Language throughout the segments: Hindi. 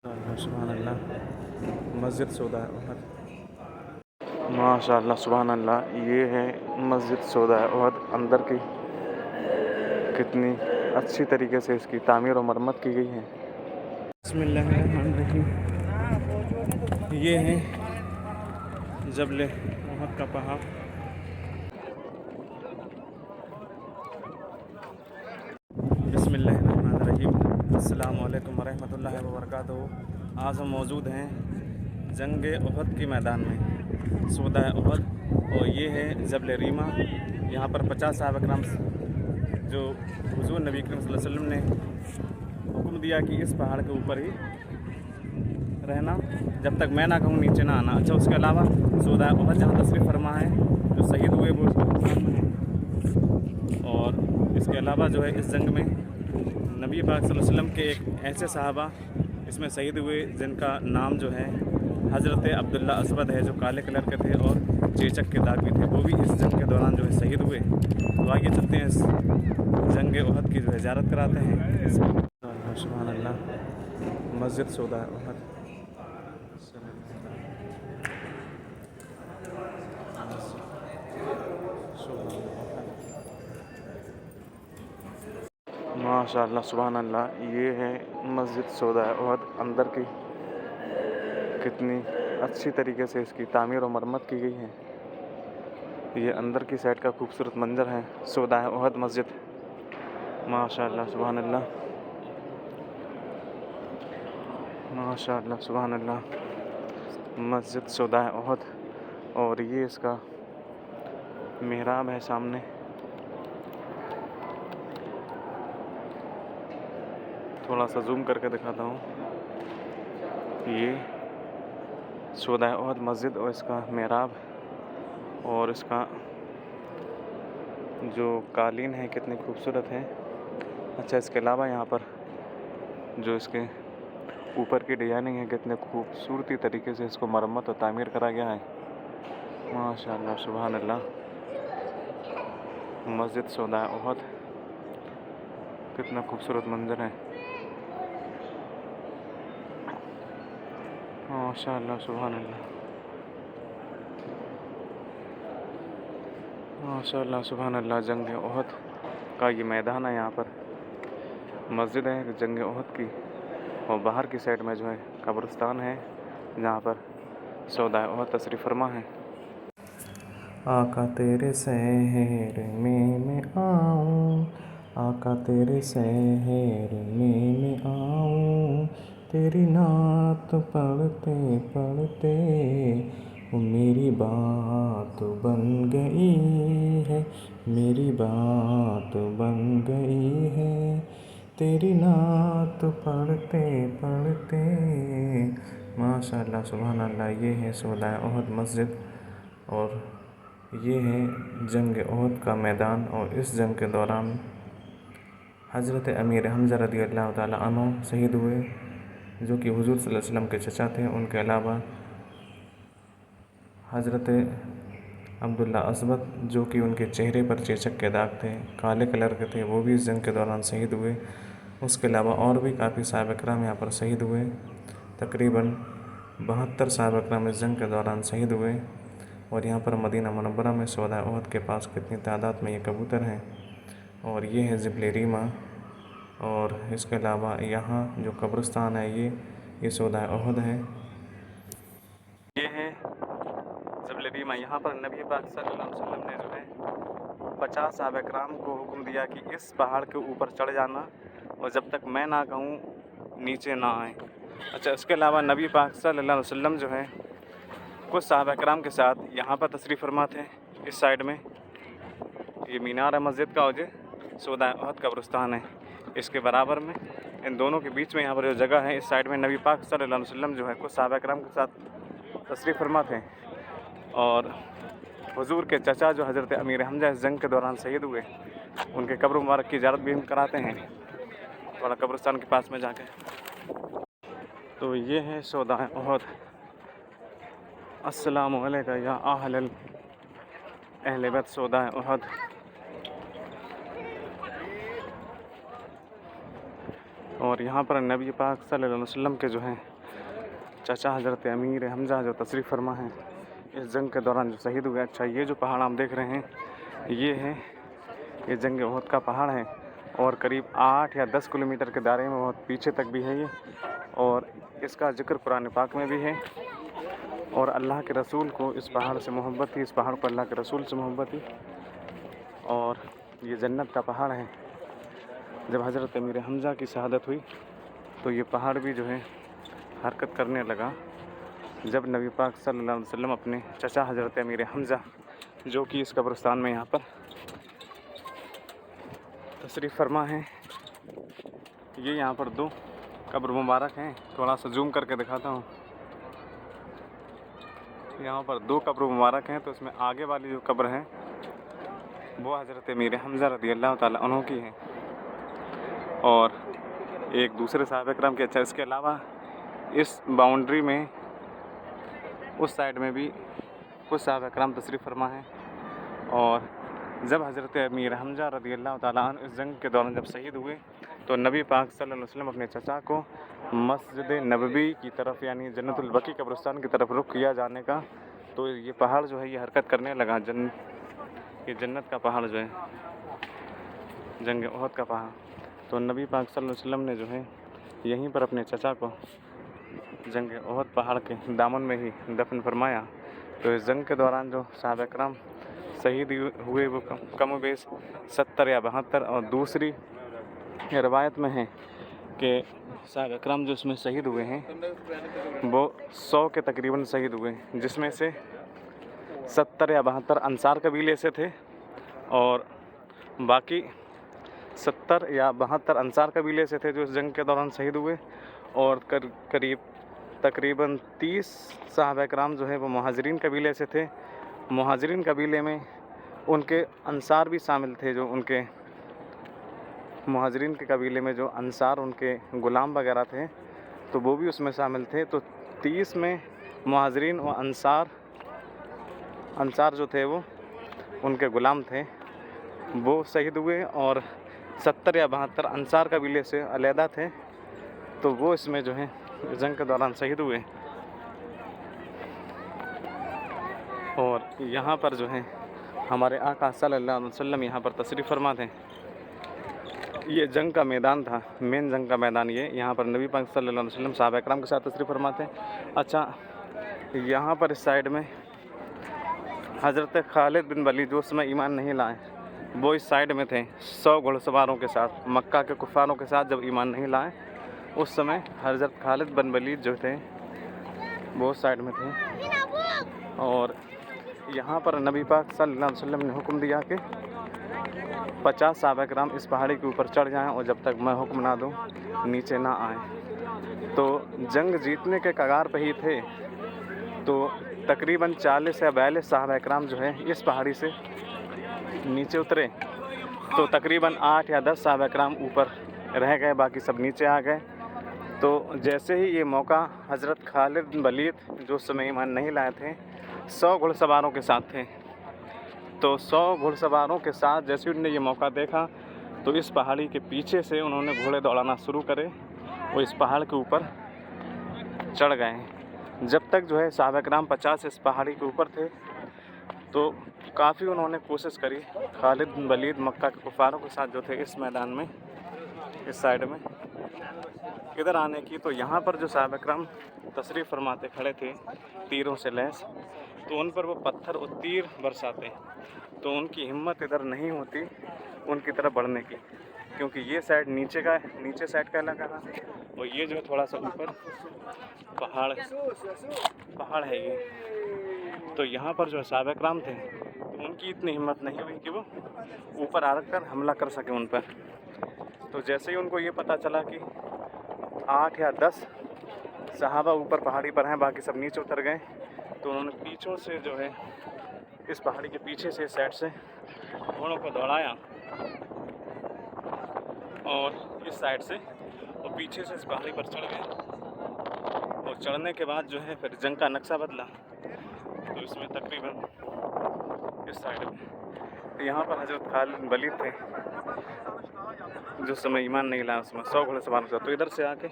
सुभान अल्लाह। मस्जिद सौदा उहद। माशाअल्लाह सुभान अल्लाह। ये है मस्जिद सौदा उहद। अंदर की कितनी अच्छी तरीके से इसकी तामीर और मरम्मत की गई है। बिस्मिल्लाहिर्रहमानिर्रहीम। ये है जबल उहद का पहाड़। बिस्मिल्लाहिर्रहमानिर्रहीम। अस्सलामु अलैकुम वरहमतुल्लाहि वबरकातुहू। आज हम मौजूद हैं जंग उहद के मैदान में, सौदा उहद। और ये है जबल रीमा। यहाँ पर 50 सहाबा किराम जो हुज़ूर नबी करीम सल्लल्लाहु अलैहि वसल्लम ने हुक्म दिया कि इस पहाड़ के ऊपर ही रहना, जब तक मैं ना कहूँ नीचे ना आना। अच्छा, उसके अलावा सौदा उहद जहाँ तशरीफ़ फरमा है, जो शहीद हुए वो हैं। और इसके अलावा जो है इस जंग में नबी पाक सल्लल्लाहु अलैहि वसल्लम के एक ऐसे सहाबा इसमें शहीद हुए जिनका नाम जो है हज़रत अब्दुल्ला असवद है, जो काले कलर के थे और चेचक के दाग भी थे। वो भी इस जंग के दौरान जो है शहीद हुए। तो आगे चलते हैं, इस जंग उहद की जो है ज़ियारत कराते हैं। सुभान अल्लाह। मस्जिद सौदा उहद। माशाअल्लाह सुभान अल्लाह। ये है मस्जिद सौदा उहद। अंदर की कितनी अच्छी तरीके से इसकी तामीर और मरम्मत की गई है। ये अंदर की साइड का खूबसूरत मंजर है सौदा उहद मस्जिद। माशाअल्लाह सुभान अल्लाह। माशाअल्लाह सुभान अल्लाह। मस्जिद सौदा उहद। और ये इसका मेहराब है सामने। थोड़ा सा जूम करके दिखाता हूँ। ये सौदा उहद मस्जिद और इसका मेहराब और इसका जो कालीन है कितनी खूबसूरत है। अच्छा, इसके अलावा यहाँ पर जो इसके ऊपर की डिजाइनिंग है, कितने खूबसूरती तरीके से इसको मरम्मत और तामीर करा गया है। माशाअल्लाह सुभान अल्लाह। मस्जिद सौदा उहद, कितना खूबसूरत मंजर है। माशाअल्लाह सुभान अल्लाह। माशाअल्लाह सुभान अल्लाह। जंग उहद का ये मैदान है। यहाँ पर मस्जिद है जंग उहद की, और बाहर की साइड में जो है कब्रिस्तान है, जहाँ पर सौदा उहद तशरीफ़ फरमा है। आका तेरे शहर में मैं आऊँ, आका तेरे शहर में मैं आऊँ, तेरी नात पढ़ते पढ़ते वो मेरी बात बन गई है, मेरी बात बन गई है, तेरी नात पढ़ते पढ़ते। माशाअल्लाह सुभान अल्लाह। ये है सौदा उहद मस्जिद और ये है जंग उहद का मैदान। और इस जंग के दौरान हज़रत अमीर हमज़ा रज़ियल्लाहु ताला अन्हु शहीद हुए, जो कि हुज़ूर सल्लल्लाहु अलैहि वसल्लम के चचा थे। उनके अलावा हज़रत अब्दुल्ला असवद, जो कि उनके चेहरे पर चेचक के दाग थे, काले कलर के थे, वो भी इस जंग के दौरान शहीद हुए। उसके अलावा और भी काफ़ी सहाबा किराम यहाँ पर शहीद हुए। तकरीबन 72 सहाबा किराम इस जंग के दौरान शहीद हुए। और यहाँ पर मदीना मुनव्वरा में सौदा उहद के पास कितनी तादाद में ये कबूतर हैं। और ये है जबल रीमा। और इसके अलावा यहाँ जो कब्रिस्तान है ये सौदा उहद है। ये है जबल रीमा। यहाँ पर नबी पाक सल्लल्लाहु अलैहि वसल्लम ने जो है 50 सहाबा किराम को हुक्म दिया कि इस पहाड़ के ऊपर चढ़ जाना, और जब तक मैं ना कहूँ नीचे ना आए। अच्छा, इसके अलावा नबी पाक सल्लल्लाहु अलैहि वसल्लम जो है कुछ सहाबा किराम के साथ यहाँ पर तशरीफ़ फरमा थे। इस साइड में ये मीनार है मस्जिद का, और ये सौदा उहद कब्रिस्तान है इसके बराबर में। इन दोनों के बीच में यहाँ पर जो जगह है, इस साइड में नबी पाक सल्लल्लाहु अलैहि वसल्लम जो है कुछ सहाबा किराम के साथ तशरीफ़ फरमा थे। और हुज़ूर के चचा जो हज़रत अमीर हमज़ा इस जंग के दौरान शहीद हुए, उनके कब्र मुबारक की ज़ियारत भी हम कराते हैं थोड़ा कब्रिस्तान के पास में जाकर। तो ये है सौदा उहद। अस्सलामु अलैका या अहल बैत सौदा उहद। और यहाँ पर नबी पाक सल्लल्लाहु अलैहि वसल्लम के जो हैं चाचा हज़रत अमीर हमज़ा जो तशरीफ़ फरमा हैं इस जंग के दौरान जो शहीद हुए। अच्छा, ये जो पहाड़ आप देख रहे हैं ये जंग ओहद का पहाड़ है और करीब 8 या 10 किलोमीटर के दायरे में बहुत पीछे तक भी है ये, और इसका जिक्र कुरान पाक में भी है। और अल्लाह के रसूल को इस पहाड़ से मोहब्बत थी, इस पहाड़ पर अल्लाह के रसूल से मोहब्बत थी, और ये जन्नत का पहाड़ है। जब हज़रत अमीर हमज़ा की शहादत हुई तो ये पहाड़ भी जो है हरकत करने लगा। जब नबी पाक सल्लल्लाहु अलैहि वसल्लम अपने चचा हज़रत अमीर हमज़ा जो कि इस कब्रिस्तान में यहाँ पर तशरीफ़ फरमा है, ये यहाँ पर 2 कब्र मुबारक हैं। थोड़ा सा जूम करके दिखाता हूँ। यहाँ पर 2 कब्र मुबारक हैं, तो इसमें आगे वाली जो कब्र है वो हज़रत अमीर हमज़ा रज़ियल्लाहु ताला अन्हु की है, और एक दूसरे साहब करम के। अच्छा, इसके अलावा इस बाउंड्री में उस साइड में भी कुछ साहब करम तशरीफ़ फरमा है। और जब हज़रत अमीर हमज़ा रज़ियल्लाहु ताला अन्हु इस जंग के दौरान जब शहीद हुए तो नबी पाक सल्लल्लाहु अलैहि वसल्लम अपने चचा को मस्जिद नबवी की तरफ यानी जन्नतुल बकी कब्रिस्तान की तरफ रुख किया जाने का, तो ये पहाड़ जो है ये हरकत करने लगा। ये जन्नत का पहाड़ जो है जंग ओहद का पहाड़, तो नबी पाक सल्लल्लाहु अलैहि वसल्लम ने जो है यहीं पर अपने चचा को जंग ओहद पहाड़ के दामन में ही दफन फरमाया। तो इस जंग के दौरान जो साहबा करम शहीद हुए वो कम बेश 70 या 72, और दूसरी रवायत में है कि साहबा करम जो इसमें शहीद हुए हैं वो 100 के तकरीबन शहीद हुए, जिसमें से 70 या 72 अंसार कबीले से थे, और बाकी 70 या 72 अंसार कबीले से थे जो इस जंग के दौरान शहीद हुए, और तकरीबन 30 साहबा करम जो है वो मुहाजिरीन कबीले से थे। मुहाजिरीन कबीले में उनके अंसार भी शामिल थे, जो उनके मुहाजिरीन के कबीले में जो अंसार उनके ग़ुलाम वगैरह थे तो वो भी उसमें शामिल थे। तो 30 में मुहाजिरीन व अंसार जो थे वो उनके ग़ुलाम थे, वो शहीद हुए, और 70 या 72 अंसार कबीले से अलहदा थे, तो वो इसमें जो है जंग के दौरान शहीद हुए। और यहाँ पर जो है हमारे आका सल्लल्लाहु अलैहि वसल्लम यहाँ पर तशरीफ़ फरमा थे। ये जंग का मैदान था, मेन जंग का मैदान ये। यहाँ पर नबी पाक सल्लल्लाहु अलैहि वसल्लम सहाबा करम के साथ तशरीफ़ फरमा थे। अच्छा, यहाँ पर इस साइड में हज़रत खालिद बिन वलीद जो उसमें ईमान नहीं लाए, वो इस साइड में थे 100 घुड़सवारों के साथ। मक्का के कुफ़ारों के साथ जब ईमान नहीं लाए उस समय हज़रत खालिद बिन वलीद जो थे वो उस साइड में थे। और यहाँ पर नबी पाक सल्लल्लाहु अलैहि वसल्लम ने हुक्म दिया कि 50 सहाबा करम इस पहाड़ी के ऊपर चढ़ जाएं, और जब तक मैं हुक्म ना दूं नीचे ना आएँ। तो जंग जीतने के कगार पर ही थे, तो तकरीबन 40 या 42 सहाबा करम जो है इस पहाड़ी से नीचे उतरे। तो तकरीबन 8 या 10 सहाबा करम ऊपर रह गए, बाकी सब नीचे आ गए। तो जैसे ही ये मौका हज़रत खालिद बिन वलीद जो उस समय ईमान नहीं लाए थे 100 घुड़सवारों के साथ थे, तो 100 घुड़सवारों के साथ जैसे उन्होंने ये मौका देखा तो इस पहाड़ी के पीछे से उन्होंने घोड़े दौड़ाना शुरू करे, वो इस पहाड़ के ऊपर चढ़ गए। जब तक जो है सहाबा करम 50 इस पहाड़ी के ऊपर थे, तो काफ़ी उन्होंने कोशिश करी खालिद बिन वलीद मक्का के कुफ़ारों के साथ जो थे इस मैदान में इस साइड में इधर आने की। तो यहाँ पर जो सहाबा करम तशरीफ़ फरमाते खड़े थे तीरों से लैस, तो उन पर वो पत्थर और तीर बरसाते, तो उनकी हिम्मत इधर नहीं होती उनकी तरफ बढ़ने की, क्योंकि ये साइड नीचे साइड का इलाका था, और ये जो है थोड़ा सा ऊपर पहाड़ है ये। तो यहाँ पर जो सहाबा करम थे तो उनकी इतनी हिम्मत नहीं हुई कि वो ऊपर आ कर हमला कर सके उन पर। तो जैसे ही उनको ये पता चला कि 8 या 10 सहाबा ऊपर पहाड़ी पर हैं, बाकी सब नीचे उतर गए, तो उन्होंने पीछों से जो है इस पहाड़ी के पीछे से साइड से घोड़ों को दौड़ाया, और इस साइड से वो पीछे से इस पहाड़ी पर चढ़ गए। और चढ़ने के बाद जो है फिर जंग का नक्शा बदला, तो इसमें तकरीबन इस साइड में यहाँ पर हज़रत खालिद बिन वलीद थे जो समय ईमान नहीं लाया, उसमें 100 घोड़े सवार था, तो इधर से आके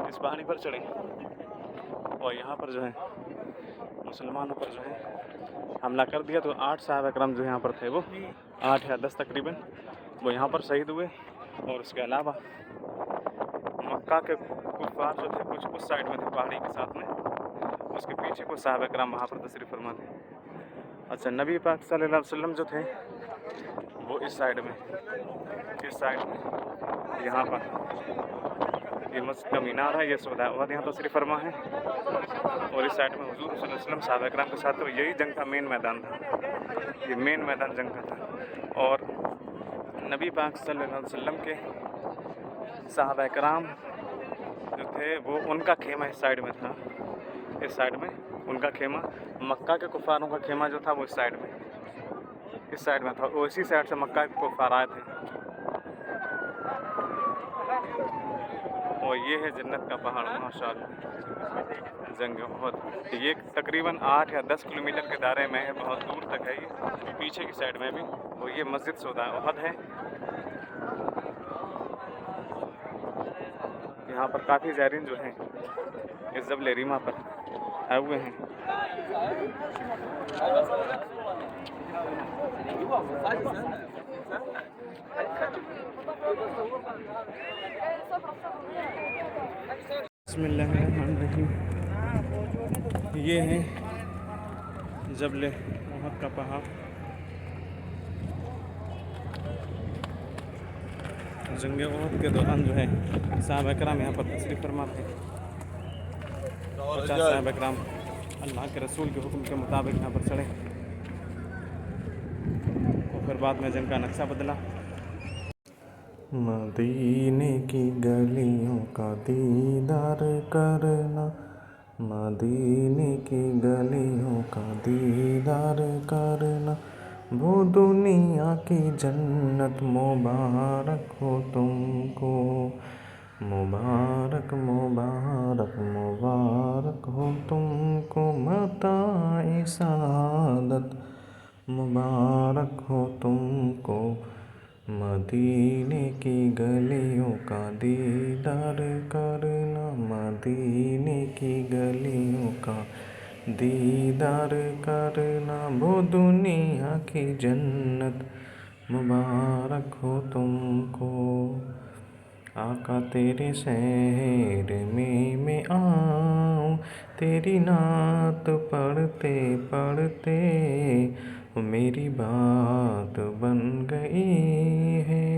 इस पहाड़ी पर चढ़े। और यहाँ पर जो है मुसलमानों पर जो है हमला कर दिया। तो 8 साहब इकराम जो यहाँ पर थे, वो 8 या 10 तकरीबन, वो यहाँ पर शहीद हुए। और उसके अलावा मक्का के कुफ़ार जो थे कुछ उस साइड में थे पहाड़ी के साथ में, उसके पीछे कुछ साहब इकराम वहाँ पर तशरीफ़ फरमा थे। अच्छा, नबी पाक सल्लल्लाहु अलैहि वसल्लम जो थे वो इस साइड में यहाँ पर ये मस्जिद का मीनार है, ये सौदा वह यहाँ तशरीफ़ फरमा है। और इस साइड में हुज़ूर सल्लल्लाहु अलैहि वसल्लम साहब इकराम के साथ, तो यही जंग का मेन मैदान था, ये मेन मैदान जंग का था। और नबी पाक सल्लल्लाहु अलैहि वसल्लम के साहब इकराम जो थे वो, उनका खेमा इस साइड में था, इस साइड में उनका खेमा। मक्का के कुफ़ारों का खेमा जो था वो इस साइड में था। वो इसी साइड से मक्का के कुफ़ार आए थे। और ये है जन्नत का पहाड़ माशाअल्लाह, जंग उहद। ये तकरीबन 8 या 10 किलोमीटर के दायरे में है, बहुत दूर तक है ये, पीछे की साइड में भी। और ये मस्जिद सौदा उहद है। यहाँ पर काफ़ी ज़ायरीन जो हैं इस जबल रीमा पर आए हुए हैं। बिस्मिल्लाहिर्रहमानिर्रहीम। ये है जबल उहद का पहाड़। जंग उहद के दौरान जो है साहब इकराम यहाँ पर तशरीफ़ फरमा थे। 50 साहब इकराम अल्लाह के रसूल के हुक्म के मुताबिक यहाँ पर चढ़े। और फिर बाद में जंग का नक्शा बदला। मदीने की गलियों का दीदार करना, मदीने की गलियों का दीदार करना, वो दुनिया की जन्नत मुबारक हो तुमको, मुबारक मुबारक मुबारक हो तुमको, मताए सादत मुबारक हो तुमको। मदीने की गलियों का दीदार करना, मदीने की गलियों का दीदार करना, वो दुनिया की जन्नत मुबारक हो तुमको। आका तेरे शहर में मैं आऊँ, तेरी नात पढ़ते पढ़ते मेरी बात बन गई है।